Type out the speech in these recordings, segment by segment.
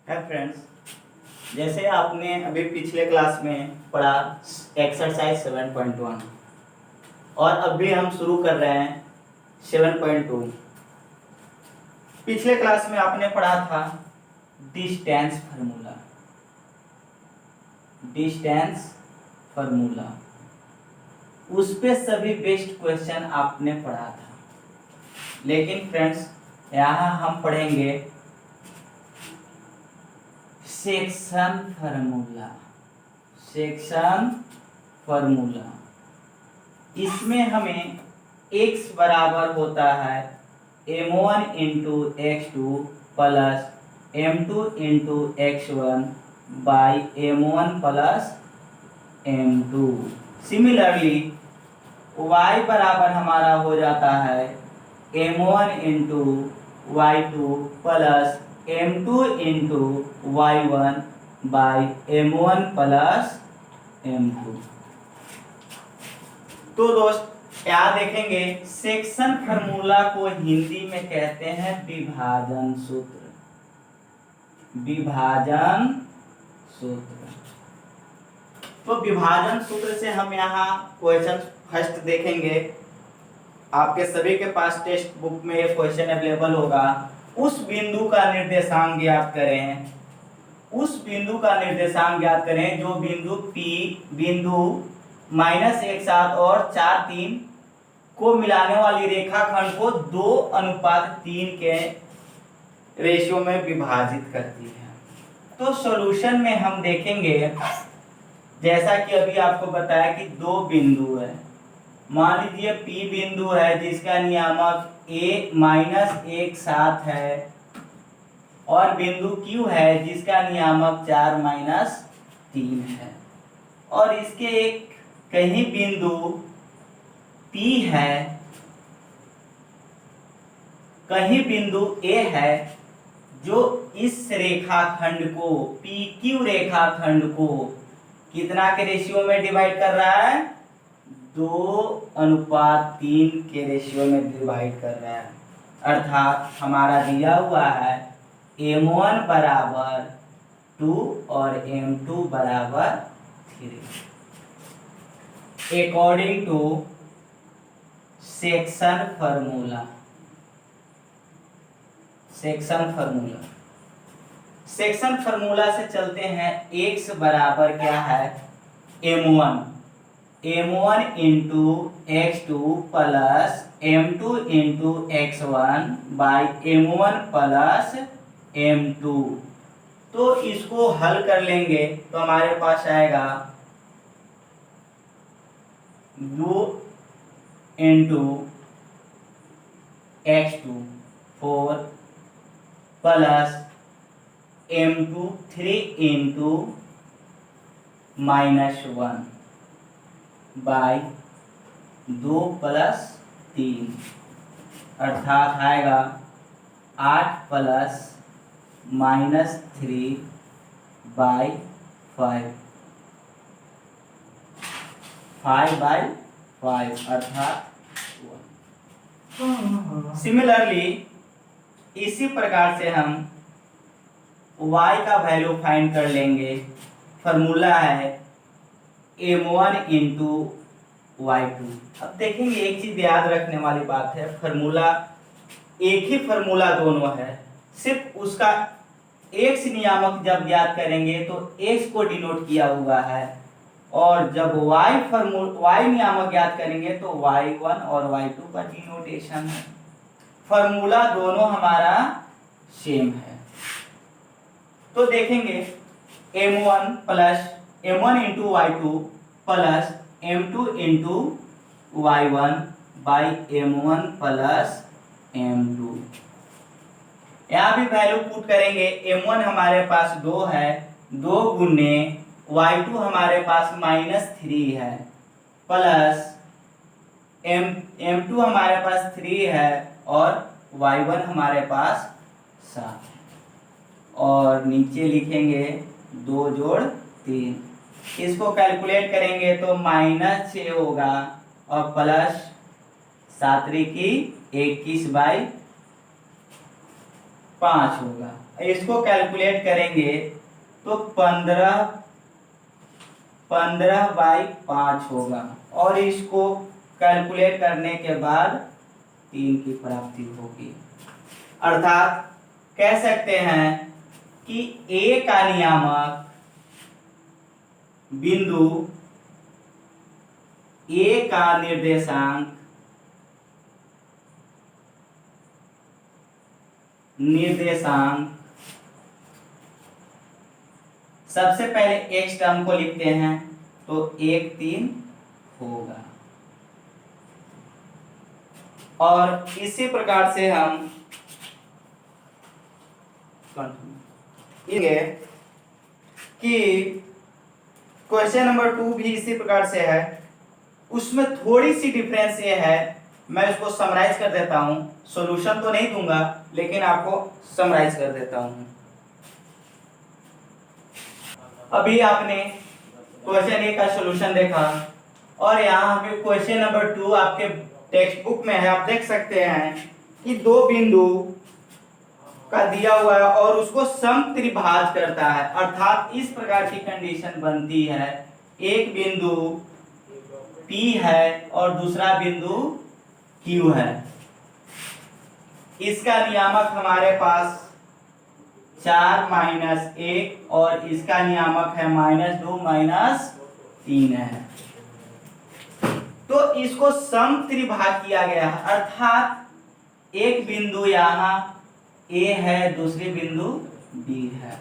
है फ्रेंड्स, जैसे आपने अभी पिछले क्लास में पढ़ा एक्सरसाइज 7.1 और अभी हम शुरू कर रहे हैं 7.2। पिछले क्लास में आपने पढ़ा था डिस्टेंस फार्मूला। डिस्टेंस फार्मूला उस पे सभी बेस्ट क्वेश्चन आपने पढ़ा था, लेकिन फ्रेंड्स यहाँ हम पढ़ेंगे सेक्शन फार्मूला। सेक्शन फार्मूला इसमें हमें x बराबर होता है m1 into x2 plus m2 into x1 by m1 plus m2। Similarly y बराबर हमारा हो जाता है m1 into y2 plus m2 into y1 by m1 plus m2। तो दोस्त क्या देखेंगे, सेक्शन फार्मूला को हिंदी में कहते हैं विभाजन सूत्र। विभाजन सूत्र। तो विभाजन सूत्र से हम यहाँ क्वेश्चन फर्स्ट देखेंगे। आपके सभी के पास टेक्स्ट बुक में ये क्वेश्चन अवेलेबल होगा। उस बिंदु का निर्देशांक ज्ञात करें। उस बिंदु का निर्देशांक ज्ञात करें जो बिंदु P बिंदु -1,7 और 4,3 को मिलाने वाली रेखाखंड को 2:3 के रेशियो में विभाजित करती है। तो सॉल्यूशन में हम देखेंगे, जैसा कि अभी आपको बताया कि दो बिंदु है। मान लीजिए P बिंदु है जिसका नियामक -1,7 है और बिंदु Q है जिसका नियामक 4-3 है, और इसके एक कहीं बिंदु P है, कहीं बिंदु A है जो इस रेखाखंड को PQ रेखाखंड को कितना के रेशियो में डिवाइड कर रहा है, 2:3 के रेशियो में डिवाइड कर रहा है। अर्थात हमारा दिया हुआ है m1 बराबर 2 और m2 बराबर 3 according to section formula. Section formula section formula से चलते हैं। x बराबर क्या है, m1 into x2 plus m2 into x1 by m1 plus m2। तो इसको हल कर लेंगे तो हमारे पास आएगा 2 into x2 4 plus m2 3 into -1 by 2 plus 3, अर्थात आएगा 8 प्लस -3 बाई 5 बाई 5 अर्थात 1। सिमिलरली इसी प्रकार से हम y का वैल्यू फाइंड कर लेंगे। फार्मूला है m1 इंटू y2। अब देखेंगे, एक चीज याद रखने वाली बात है, फार्मूला एक ही फार्मूला दोनों है, सिर्फ उसका x नियामक जब ज्ञात करेंगे तो x को डिनोट किया हुआ है, और जब y नियामक ज्ञात करेंगे तो y1 और y2 का डिनोटेशन है। फार्मूला दोनों हमारा सेम है। तो देखेंगे m1 into y2 plus m2 into y1 by m1 plus m2। यहाँ भी वैल्यू पुट करेंगे। m1 हमारे पास 2 है, 2 गुने y2 हमारे पास -3 है, प्लस m2 हमारे पास 3 है और y1 हमारे पास 7 है, और नीचे लिखेंगे 2 जोड़ 3। इसको कैलकुलेट करेंगे तो -6 होगा और प्लस 7 की 21 बाई 5 होगा। इसको कैलकुलेट करेंगे तो 15/5 होगा और इसको कैलकुलेट करने के बाद 3 की प्राप्ति होगी। अर्थात कह सकते हैं कि ए का नियामक बिंदु ए का निर्देशांक सबसे पहले x टर्म को लिखते हैं तो 1 3 होगा और इसी प्रकार से हम कि क्वेश्चन नंबर 2 भी इसी प्रकार से है। उसमें थोड़ी सी डिफरेंस ये है, मैं इसको समराइज कर देता हूं, सॉल्यूशन तो नहीं दूंगा लेकिन आपको समराइज कर देता हूं। अभी आपने क्वेश्चन ए का सॉल्यूशन देखा और यहाँ पे क्वेश्चन नंबर 2 आपके टेक्स्ट बुक में है। आप देख सकते हैं कि दो बिंदु का दिया हुआ है और उसको समत्रिभाज करता है। अर्थात इस प्रकार की कंडीशन बनती है, एक बिंदु P है और दूसरा बिंदु Q है। इसका नियामक हमारे पास 4 - 1 और इसका नियामक है -2 - 3 है। तो इसको समत्रिभाग किया गया है। अर्थात एक बिंदु यहाँ A है, दूसरी बिंदु B है।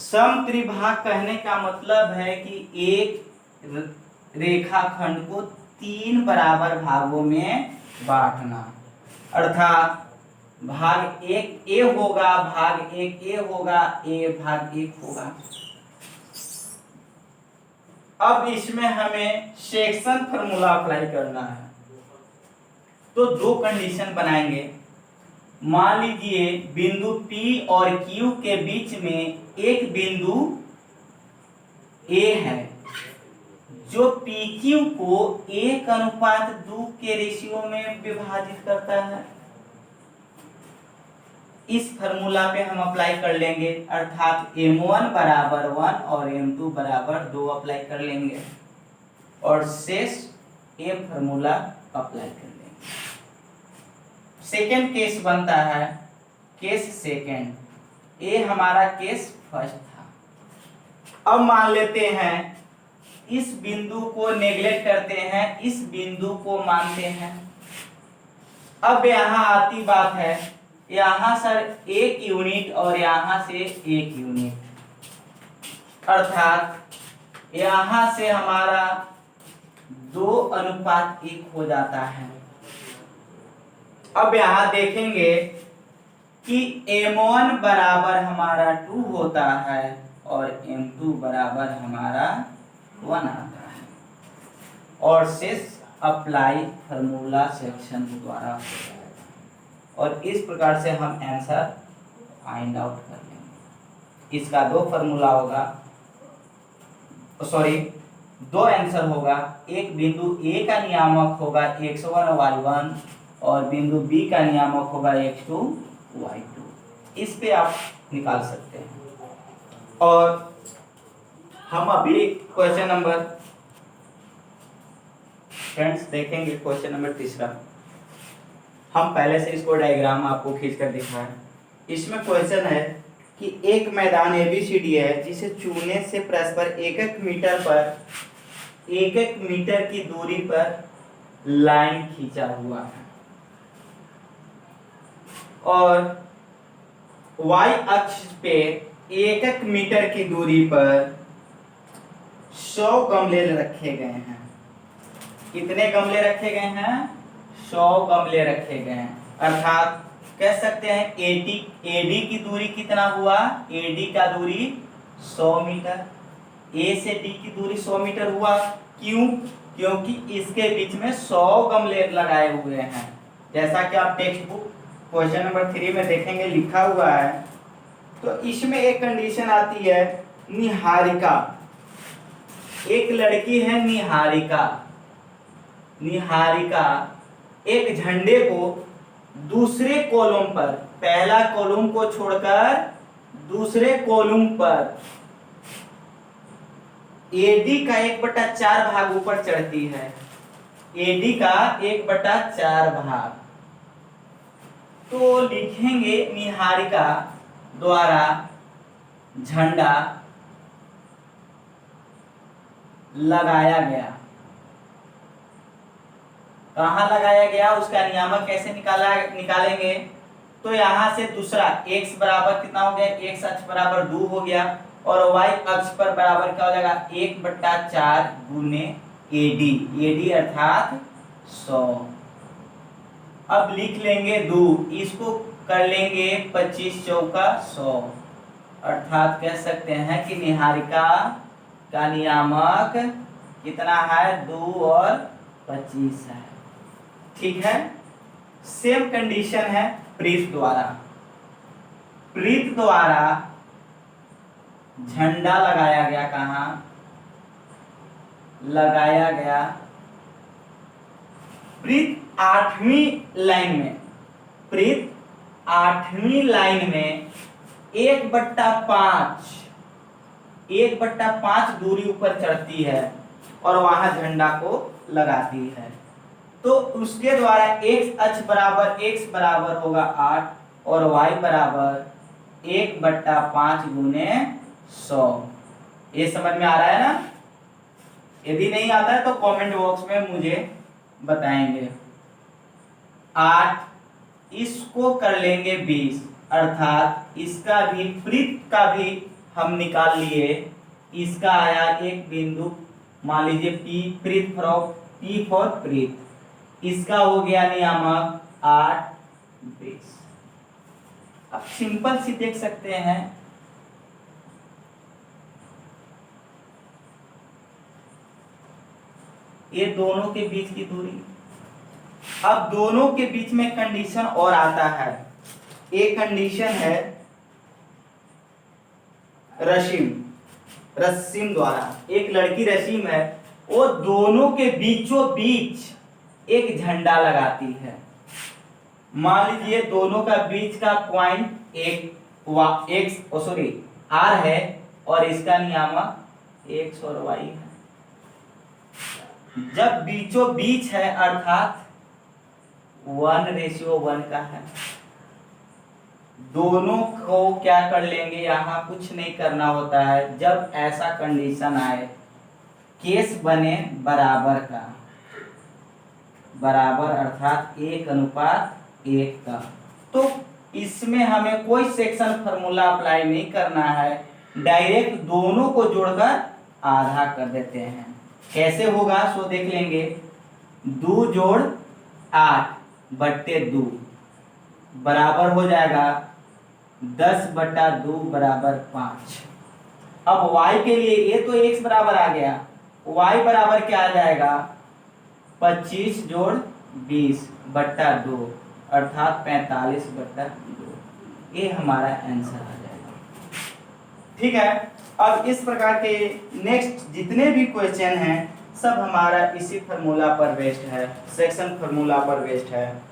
समत्रिभाग कहने का मतलब है कि एक रेखाखंड को 3 बराबर भागों में बांटना। अर्थात भाग 1 A होगा, भाग 1 A होगा, भाग 1 होगा। अब इसमें हमें सेक्शन फार्मूला अप्लाई करना है। तो दो कंडीशन बनाएंगे। मान लीजिए बिंदु P और Q के बीच में एक बिंदु A है जो PQ को 1:2 के रेशियो में विभाजित करता है। इस फार्मूला पे हम अप्लाई कर लेंगे। अर्थात M1 = 1 और M2 = 2 अप्लाई कर लेंगे और शेष ये फार्मूला अप्लाई कर लेंगे। सेकेंड केस बनता है, केस सेकेंड। ये हमारा केस फर्स्ट था। अब मान लेते हैं इस बिंदु को नेगलेक्ट करते हैं, इस बिंदु को मानते हैं। अब यहाँ आती बात है, यहाँ सर 1 यूनिट और यहाँ से 1 यूनिट। अर्थात यहाँ से हमारा 2:1 हो जाता है। अब यहाँ देखेंगे कि M1 बराबर हमारा 2 होता है और M2 बराबर हमारा 1 आता है और शेष अप्लाई फार्मूला सेक्शन द्वारा हो जाएगा और इस प्रकार से हम आंसर फाइंड आउट कर लेंगे। इसका दो फार्मूला होगा, सॉरी दो आंसर होगा। एक बिंदु A का नियामक होगा x1 y1 और बिंदु B का नियामक होगा x2 y2। इस पे आप निकाल सकते हैं। और हम अभी क्वेश्चन नंबर फ्रेंड्स देखेंगे, क्वेश्चन नंबर 3। हम पहले से इसको डायग्राम आपको खींचकर दिखाएं। इसमें क्वेश्चन है कि एक मैदान ABCD है जिसे चूने से परस्पर 1-1 मीटर की दूरी पर लाइन खींचा हुआ है और y अक्ष पे 1-1 मीटर की दूरी पर 100 गमले रखे गए हैं। कितने गमले रखे गए हैं? 100 गमले रखे गए हैं। अर्थात कह सकते हैं AD की दूरी कितना हुआ? AD का दूरी 100 मीटर, A से D की दूरी 100 मीटर हुआ। क्यों? क्योंकि इसके बीच में 100 गमले लगाए हुए हैं। जैसा कि आप टेक्स्ट बुक क्वेश्चन नंबर 3 में देखेंगे लिखा हुआ है। तो इसमें एक कंडीशन आती है निहारिका। एक लड़की है निहारिका एक झंडे को दूसरे कॉलम पर, पहला कॉलम को छोड़कर दूसरे कॉलम पर एडी का 1/4 भाग ऊपर चढ़ती है, एडी का 1/4 भाग। तो लिखेंगे निहारिका द्वारा झंडा लगाया गया। कहाँ लगाया गया, उसका नियामक कैसे निकालेंगे? तो यहां से दूसरा x बराबर कितना हो गया, x अक्ष बराबर 2 हो गया, और y अक्ष पर बराबर क्या हो जाएगा, 1/4 गुने एडी, एडी अर्थात 100। अब लिख लेंगे 2, इसको कर लेंगे 25 चौका 100, अर्थात कह सकते हैं कि निहारिका का नियामक कितना है, 2 और 25 है। ठीक है। सेम कंडीशन है प्रीत द्वारा, प्रीत द्वारा झंडा लगाया गया। कहाँ लगाया गया? प्रीत 8वीं लाइन में, प्रीत 8वीं लाइन में 1/5 दूरी ऊपर चढ़ती है और वहां झंडा को लगाती है। तो उसके द्वारा x अक्ष बराबर, x बराबर होगा 8 और y बराबर 1/5 गुने 100। ये समझ में आ रहा है ना? यदि नहीं आता है तो कमेंट बॉक्स में मुझे बताएंगे। 8, इसको कर लेंगे 20, अर्थात इसका भी, प्रीत का भी हम निकाल लिए। इसका आया एक बिंदु, मान लीजिए P, प्रीत P फॉर प्रीत। इसका हो गया नियामक 8, 20। अब सिंपल सी देख सकते हैं, ये दोनों के बीच की दूरी। अब दोनों के बीच में कंडीशन और आता है। एक कंडीशन है रसीम द्वारा, एक लड़की रसीम है, वो दोनों के बीचों बीच एक झंडा लगाती है। मान लीजिए दोनों का बीच का पॉइंट R है और इसका नियामक x और y है। जब बीचों बीच है अर्थात 1:1 का है। दोनों को क्या कर लेंगे, यहाँ कुछ नहीं करना होता है। जब ऐसा कंडीशन आए, केस बने बराबर का, बराबर अर्थात 1:1 का, तो इसमें हमें कोई सेक्शन फार्मूला अप्लाई नहीं करना है, डायरेक्ट दोनों को जोड़कर आधा कर देते हैं। कैसे होगा सो देख लेंगे। 2 जोड़ 8/2 बराबर हो जाएगा 10/2 बराबर 5। अब y के लिए, ये तो x बराबर आ गया, y बराबर क्या आ जाएगा, 25 जोड़ 20/2 अर्थात 45/2। ये हमारा आंसर आ जाएगा। ठीक है। अब इस प्रकार के नेक्स्ट जितने भी क्वेश्चन हैं सब हमारा इसी फार्मूला पर बेस्ड है, सेक्शन फार्मूला पर बेस्ड है।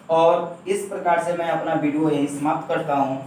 और इस प्रकार से मैं अपना वीडियो यहीं समाप्त करता हूँ।